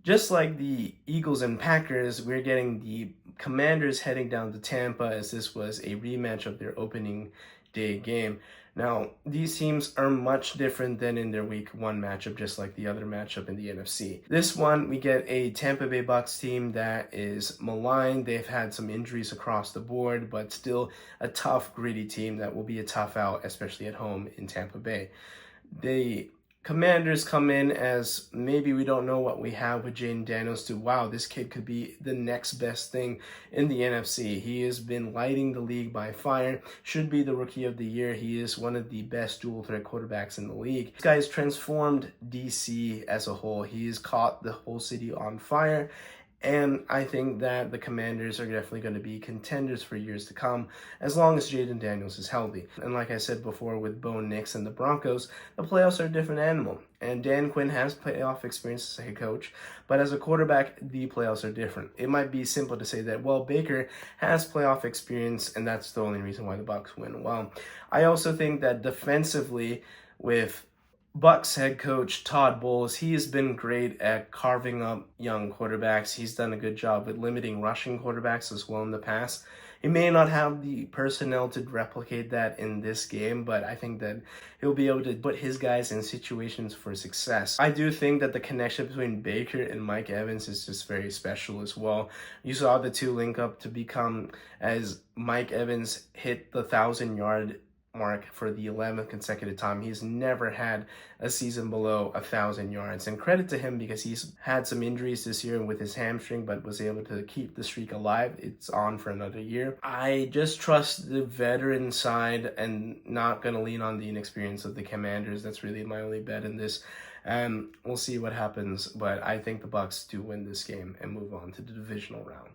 Just like the Eagles and Packers, we're getting the Commanders heading down to Tampa as this was a rematch of their opening day game. Now, these teams are much different than in their week one matchup, just like the other matchup in the NFC. This one, we get a Tampa Bay Bucks team that is maligned. They've had some injuries across the board, but still a tough, gritty team that will be a tough out, especially at home in Tampa Bay. The Commanders come in as maybe we don't know what we have with Jayden Daniels to wow, this kid could be the next best thing in the NFC. He has been lighting the league by fire, should be the rookie of the year. He is one of the best dual threat quarterbacks in the league. This guy has transformed DC as a whole. He has caught the whole city on fire. And I think that the Commanders are definitely going to be contenders for years to come as long as Jayden Daniels is healthy. And like I said before with Bo Nix and the Broncos, the playoffs are a different animal. And Dan Quinn has playoff experience as a head coach, but as a quarterback, the playoffs are different. It might be simple to say that, well, Baker has playoff experience, and that's the only reason why the Bucs win. Well, I also think that defensively, with Bucks head coach Todd Bowles, he has been great at carving up young quarterbacks. He's done a good job with limiting rushing quarterbacks as well in the past. He may not have the personnel to replicate that in this game, but I think that he'll be able to put his guys in situations for success. I do think that the connection between Baker and Mike Evans is just very special as well. You saw the two link up to become as Mike Evans hit the 1,000-yard mark for the 11th consecutive time. He's never had a season below 1,000 yards, and credit to him because he's had some injuries this year with his hamstring, but was able to keep the streak alive. It's on for another year. I just trust the veteran side and not going to lean on the inexperience of the Commanders. That's really my only bet in this. We'll see what happens, but I think the Bucs do win this game and move on to the divisional round.